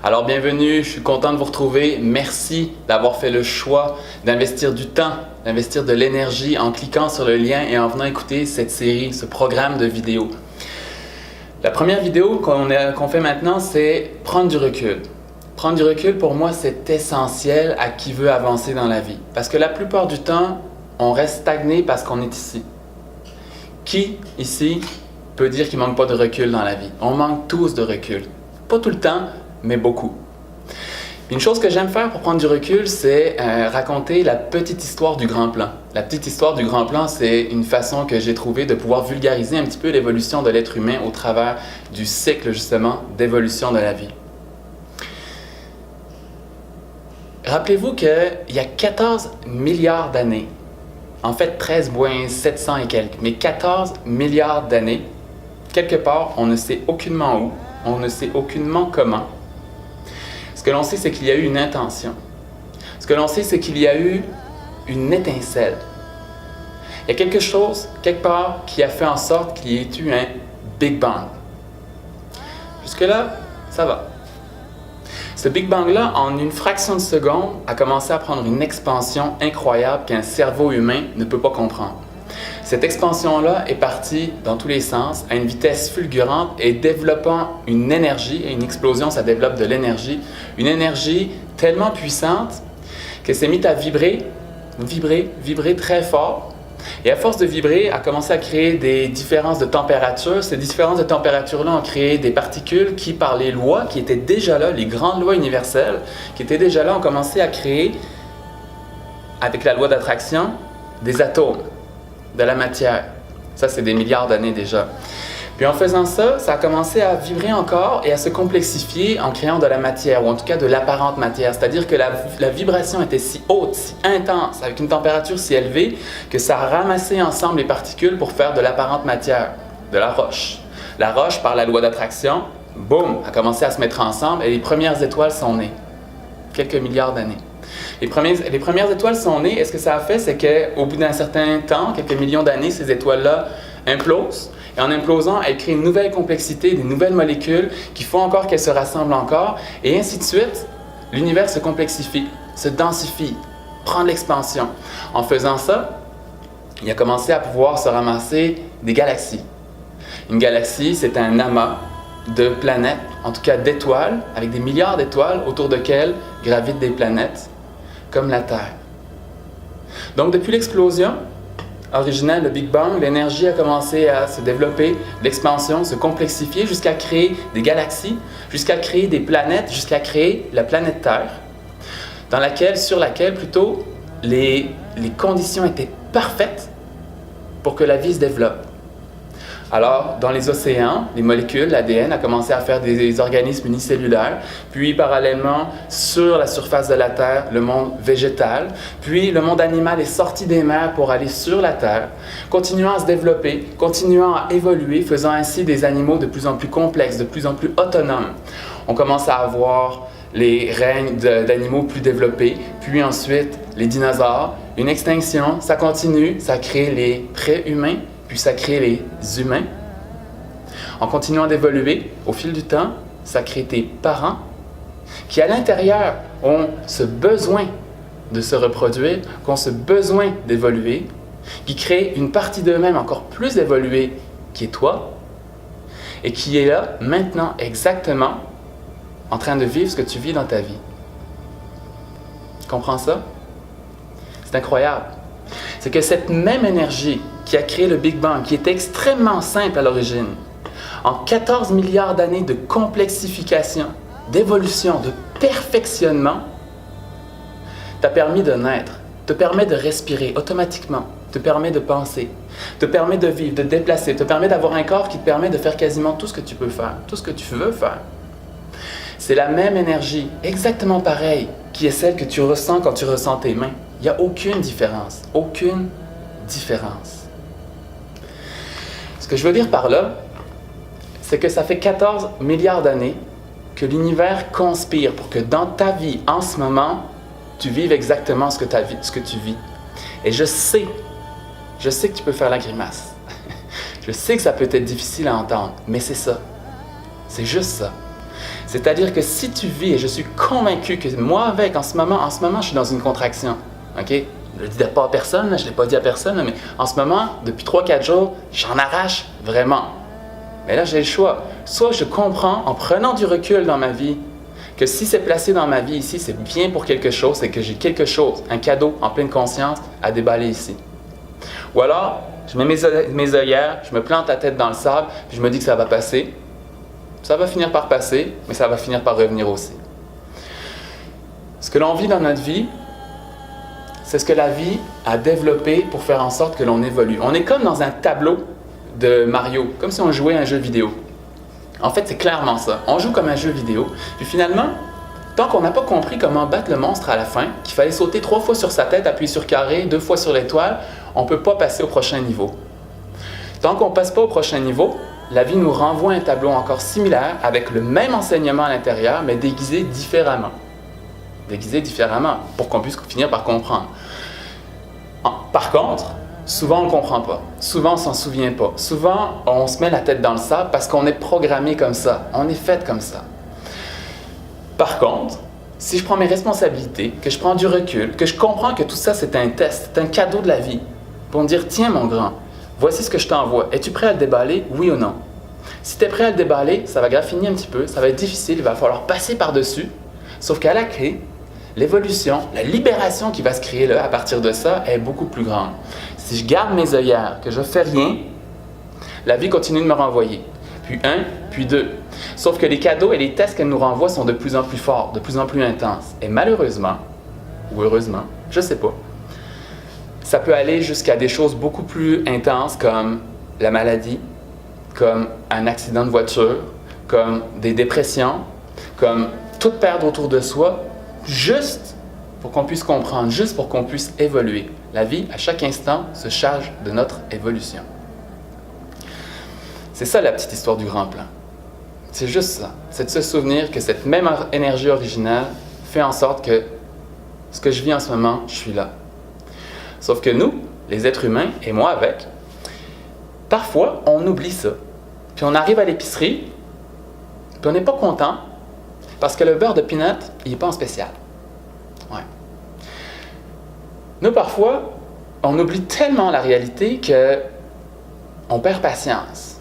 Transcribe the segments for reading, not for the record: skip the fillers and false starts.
Alors bienvenue, je suis content de vous retrouver. Merci d'avoir fait le choix d'investir du temps, d'investir de l'énergie en cliquant sur le lien et en venant écouter cette série, ce programme de vidéos. La première vidéo qu'on fait maintenant, c'est prendre du recul. Prendre du recul, pour moi, c'est essentiel à qui veut avancer dans la vie. Parce que la plupart du temps, on reste stagné parce qu'on est ici. Qui, ici, peut dire qu'il ne manque pas de recul dans la vie? On manque tous de recul. Pas tout le temps, mais beaucoup. Une chose que j'aime faire pour prendre du recul, c'est raconter la petite histoire du grand plan. La petite histoire du grand plan, c'est une façon que j'ai trouvée de pouvoir vulgariser un petit peu l'évolution de l'être humain au travers du cycle, justement, d'évolution de la vie. Rappelez-vous qu'il y a 14 milliards d'années, en fait 13,700 et quelques, mais 14 milliards d'années, quelque part, on ne sait aucunement où, on ne sait aucunement comment. Ce que l'on sait, c'est qu'il y a eu une intention. Ce que l'on sait, c'est qu'il y a eu une étincelle. Il y a quelque chose, quelque part, qui a fait en sorte qu'il y ait eu un Big Bang. Jusque-là, ça va. Ce Big Bang-là, en une fraction de seconde, a commencé à prendre une expansion incroyable qu'un cerveau humain ne peut pas comprendre. Cette expansion-là est partie dans tous les sens, à une vitesse fulgurante et développant une énergie, et une explosion, ça développe de l'énergie, une énergie tellement puissante qu'elle s'est mise à vibrer très fort. Et à force de vibrer, a commencé à créer des différences de température. Ces différences de température-là ont créé des particules qui, par les lois qui étaient déjà là, les grandes lois universelles qui étaient déjà là, ont commencé à créer, avec la loi d'attraction, des atomes, de la matière. Ça, c'est des milliards d'années déjà. Puis en faisant ça, ça a commencé à vibrer encore et à se complexifier en créant de la matière, ou en tout cas de l'apparente matière. C'est-à-dire que la vibration était si haute, si intense, avec une température si élevée, que ça a ramassé ensemble les particules pour faire de l'apparente matière, de la roche. La roche, par la loi d'attraction, boum, a commencé à se mettre ensemble et les premières étoiles sont nées. Quelques milliards d'années. Les premières étoiles sont nées, et ce que ça a fait, c'est qu'au bout d'un certain temps, quelques millions d'années, ces étoiles-là implosent. Et en implosant, elles créent une nouvelle complexité, des nouvelles molécules qui font encore qu'elles se rassemblent encore, et ainsi de suite. L'univers se complexifie, se densifie, prend de l'expansion. En faisant ça, il a commencé à pouvoir se ramasser des galaxies. Une galaxie, c'est un amas de planètes, en tout cas d'étoiles, avec des milliards d'étoiles autour desquelles gravitent des planètes, comme la Terre. Donc depuis l'explosion originelle, le Big Bang, l'énergie a commencé à se développer, l'expansion, se complexifier jusqu'à créer des galaxies, jusqu'à créer des planètes, jusqu'à créer la planète Terre, sur laquelle plutôt les conditions étaient parfaites pour que la vie se développe. Alors, dans les océans, les molécules, l'ADN, a commencé à faire des organismes unicellulaires, puis parallèlement, sur la surface de la Terre, le monde végétal, puis le monde animal est sorti des mers pour aller sur la Terre, continuant à se développer, continuant à évoluer, faisant ainsi des animaux de plus en plus complexes, de plus en plus autonomes. On commence à avoir les règnes d'animaux plus développés, puis ensuite les dinosaures, une extinction, ça continue, ça crée les pré-humains, puis ça crée les humains. En continuant d'évoluer, au fil du temps, ça crée tes parents qui, à l'intérieur, ont ce besoin de se reproduire, qui ont ce besoin d'évoluer, qui créent une partie d'eux-mêmes encore plus évoluée qui est toi, et qui est là, maintenant, exactement, en train de vivre ce que tu vis dans ta vie. Tu comprends ça? C'est incroyable. C'est que cette même énergie qui a créé le Big Bang, qui est extrêmement simple à l'origine, en 14 milliards d'années de complexification, d'évolution, de perfectionnement, t'a permis de naître, te permet de respirer automatiquement, te permet de penser, te permet de vivre, de te déplacer, te permet d'avoir un corps qui te permet de faire quasiment tout ce que tu peux faire, tout ce que tu veux faire. C'est la même énergie, exactement pareille, qui est celle que tu ressens quand tu ressens tes mains. Il n'y a aucune différence, aucune différence. Ce que je veux dire par là, c'est que ça fait 14 milliards d'années que l'univers conspire pour que dans ta vie, en ce moment, tu vives exactement ce que tu vis. Et je sais que tu peux faire la grimace. Je sais que ça peut être difficile à entendre, mais c'est ça. C'est juste ça. C'est-à-dire que si tu vis, et je suis convaincu que moi avec, en ce moment, je suis dans une contraction. OK? Je ne le dis pas à personne, je ne l'ai pas dit à personne, mais en ce moment, depuis 3-4 jours, j'en arrache vraiment. Mais là, j'ai le choix. Soit je comprends, en prenant du recul dans ma vie, que si c'est placé dans ma vie ici, c'est bien pour quelque chose, c'est que j'ai quelque chose, un cadeau en pleine conscience à déballer ici. Ou alors, je mets mes œillères, je me plante la tête dans le sable, puis je me dis que ça va passer. Ça va finir par passer, mais ça va finir par revenir aussi. Ce que l'on vit dans notre vie, c'est ce que la vie a développé pour faire en sorte que l'on évolue. On est comme dans un tableau de Mario, comme si on jouait à un jeu vidéo. En fait, c'est clairement ça. On joue comme un jeu vidéo, puis finalement, tant qu'on n'a pas compris comment battre le monstre à la fin, qu'il fallait sauter 3 fois sur sa tête, appuyer sur carré, 2 fois sur l'étoile, on ne peut pas passer au prochain niveau. Tant qu'on ne passe pas au prochain niveau, la vie nous renvoie un tableau encore similaire, avec le même enseignement à l'intérieur, mais déguisé différemment. Déguisé différemment, pour qu'on puisse finir par comprendre. Par contre, souvent on ne comprend pas. Souvent on ne s'en souvient pas. Souvent on se met la tête dans le sable parce qu'on est programmé comme ça. On est fait comme ça. Par contre, si je prends mes responsabilités, que je prends du recul, que je comprends que tout ça c'est un test, c'est un cadeau de la vie, pour me dire, tiens mon grand, voici ce que je t'envoie. Es-tu prêt à le déballer, oui ou non? Si tu es prêt à le déballer, ça va graffiner un petit peu, ça va être difficile, il va falloir passer par-dessus. Sauf qu'à la clé, l'évolution, la libération qui va se créer là, à partir de ça, est beaucoup plus grande. Si je garde mes œillères, que je ne fais rien, la vie continue de me renvoyer. Puis 1, puis 2. Sauf que les cadeaux et les tests qu'elle nous renvoie sont de plus en plus forts, de plus en plus intenses. Et malheureusement, ou heureusement, je ne sais pas, ça peut aller jusqu'à des choses beaucoup plus intenses comme la maladie, comme un accident de voiture, comme des dépressions, comme tout perdre autour de soi, juste pour qu'on puisse comprendre, juste pour qu'on puisse évoluer. La vie, à chaque instant, se charge de notre évolution. C'est ça la petite histoire du grand plan. C'est juste ça. C'est de se souvenir que cette même énergie originale fait en sorte que ce que je vis en ce moment, je suis là. Sauf que nous, les êtres humains, et moi avec, parfois, on oublie ça. Puis on arrive à l'épicerie, puis on n'est pas content, parce que le beurre de peanut, il n'est pas en spécial. Ouais. Nous, parfois, on oublie tellement la réalité qu'on perd patience.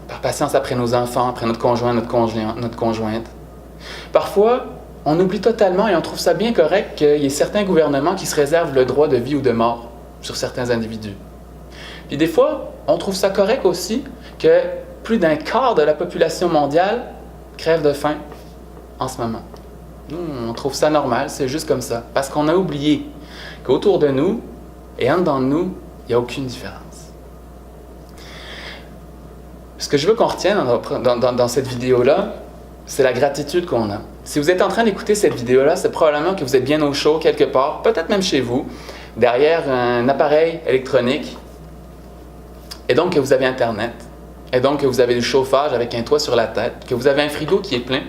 On perd patience après nos enfants, après notre conjoint, notre conjointe. Parfois, on oublie totalement et on trouve ça bien correct qu'il y ait certains gouvernements qui se réservent le droit de vie ou de mort sur certains individus. Puis des fois, on trouve ça correct aussi que plus d'un quart de la population mondiale crève de faim en ce moment. On trouve ça normal, c'est juste comme ça. Parce qu'on a oublié qu'autour de nous et en dedans de nous, il n'y a aucune différence. Ce que je veux qu'on retienne dans cette vidéo-là, c'est la gratitude qu'on a. Si vous êtes en train d'écouter cette vidéo-là, c'est probablement que vous êtes bien au chaud quelque part, peut-être même chez vous, derrière un appareil électronique, et donc que vous avez Internet, et donc que vous avez du chauffage avec un toit sur la tête, que vous avez un frigo qui est plein,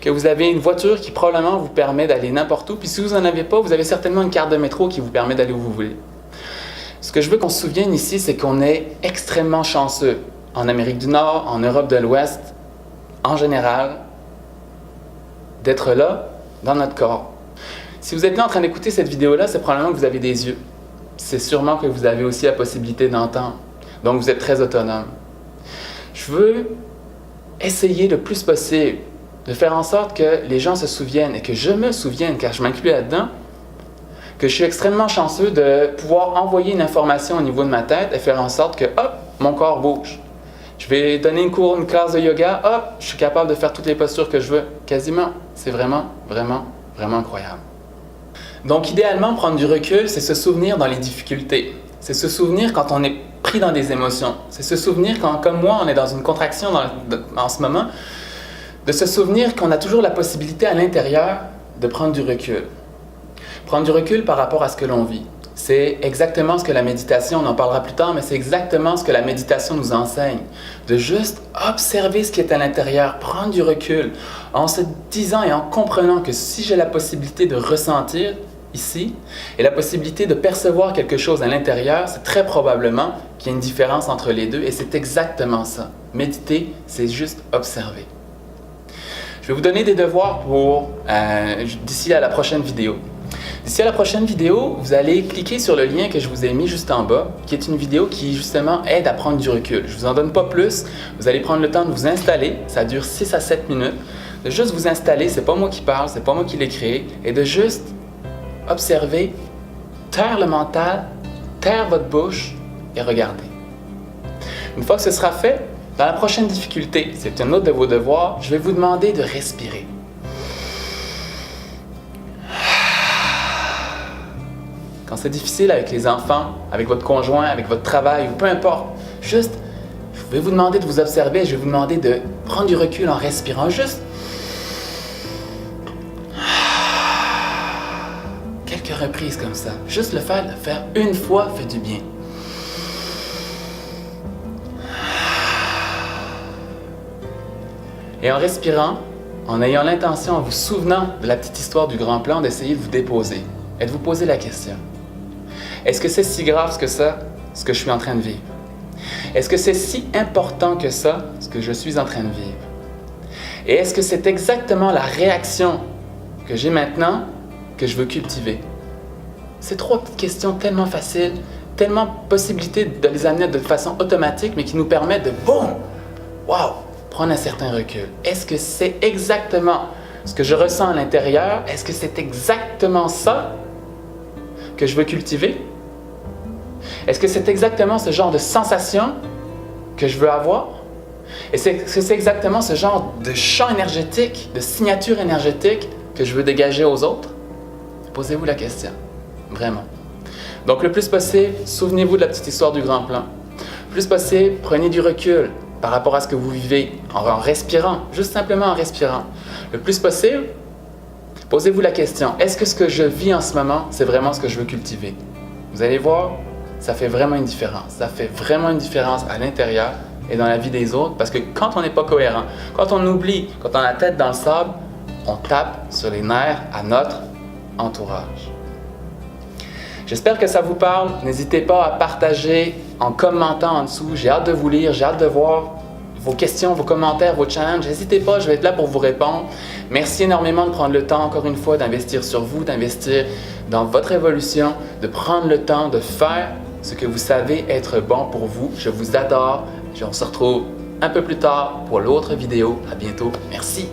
que vous avez une voiture qui probablement vous permet d'aller n'importe où, puis si vous n'en avez pas, vous avez certainement une carte de métro qui vous permet d'aller où vous voulez. Ce que je veux qu'on se souvienne ici, c'est qu'on est extrêmement chanceux en Amérique du Nord, en Europe de l'Ouest, en général, d'être là, dans notre corps. Si vous êtes là en train d'écouter cette vidéo-là, c'est probablement que vous avez des yeux. C'est sûrement que vous avez aussi la possibilité d'entendre. Donc, vous êtes très autonome. Je veux essayer le plus possible de faire en sorte que les gens se souviennent et que je me souvienne, car je m'inclus là-dedans, que je suis extrêmement chanceux de pouvoir envoyer une information au niveau de ma tête et faire en sorte que, hop, mon corps bouge. Je vais donner une classe de yoga, hop, je suis capable de faire toutes les postures que je veux, quasiment. C'est vraiment, vraiment, vraiment incroyable. Donc, idéalement, prendre du recul, c'est se souvenir dans les difficultés. C'est se souvenir quand on est pris dans des émotions. C'est se souvenir quand, comme moi, on est dans une contraction en ce moment, de se souvenir qu'on a toujours la possibilité à l'intérieur de prendre du recul. Prendre du recul par rapport à ce que l'on vit. C'est exactement ce que la méditation, on en parlera plus tard, mais c'est exactement ce que la méditation nous enseigne. De juste observer ce qui est à l'intérieur, prendre du recul, en se disant et en comprenant que si j'ai la possibilité de ressentir ici, et la possibilité de percevoir quelque chose à l'intérieur, c'est très probablement qu'il y a une différence entre les deux, et c'est exactement ça. Méditer, c'est juste observer. Je vais vous donner des devoirs pour d'ici à la prochaine vidéo. D'ici à la prochaine vidéo, vous allez cliquer sur le lien que je vous ai mis juste en bas, qui est une vidéo qui justement aide à prendre du recul. Je ne vous en donne pas plus, vous allez prendre le temps de vous installer, ça dure 6 à 7 minutes, de juste vous installer, c'est pas moi qui parle, c'est pas moi qui l'ai créé, et de juste observer, taire le mental, taire votre bouche et regarder. Une fois que ce sera fait, dans la prochaine difficulté, c'est un autre de vos devoirs, je vais vous demander de respirer. Quand c'est difficile avec les enfants, avec votre conjoint, avec votre travail ou peu importe, juste, je vais vous demander de vous observer, je vais vous demander de prendre du recul en respirant juste. Quelques reprises comme ça. Juste le faire une fois fait du bien. Et en respirant, en ayant l'intention, en vous souvenant de la petite histoire du grand plan, d'essayer de vous déposer et de vous poser la question. Est-ce que c'est si grave que ça, ce que je suis en train de vivre? Est-ce que c'est si important que ça, ce que je suis en train de vivre? Et est-ce que c'est exactement la réaction que j'ai maintenant que je veux cultiver? C'est 3 petites questions tellement faciles, tellement possibilités de les amener de façon automatique, mais qui nous permettent de, boum, wow, prendre un certain recul. Est-ce que c'est exactement ce que je ressens à l'intérieur? Est-ce que c'est exactement ça que je veux cultiver? Est-ce que c'est exactement ce genre de sensation que je veux avoir? Est-ce que c'est exactement ce genre de champ énergétique, de signature énergétique que je veux dégager aux autres? Posez-vous la question, vraiment. Donc le plus possible, souvenez-vous de la petite histoire du grand plan. Le plus possible, prenez du recul par rapport à ce que vous vivez en respirant, juste simplement en respirant. Le plus possible, posez-vous la question, est-ce que ce que je vis en ce moment, c'est vraiment ce que je veux cultiver? Vous allez voir, ça fait vraiment une différence. Ça fait vraiment une différence à l'intérieur et dans la vie des autres parce que quand on n'est pas cohérent, quand on oublie, quand on a la tête dans le sable, on tape sur les nerfs à notre entourage. J'espère que ça vous parle. N'hésitez pas à partager en commentant en dessous. J'ai hâte de vous lire, j'ai hâte de voir vos questions, vos commentaires, vos challenges. N'hésitez pas, je vais être là pour vous répondre. Merci énormément de prendre le temps, encore une fois, d'investir sur vous, d'investir dans votre évolution, de prendre le temps de faire ce que vous savez être bon pour vous. Je vous adore. On se retrouve un peu plus tard pour l'autre vidéo. À bientôt. Merci.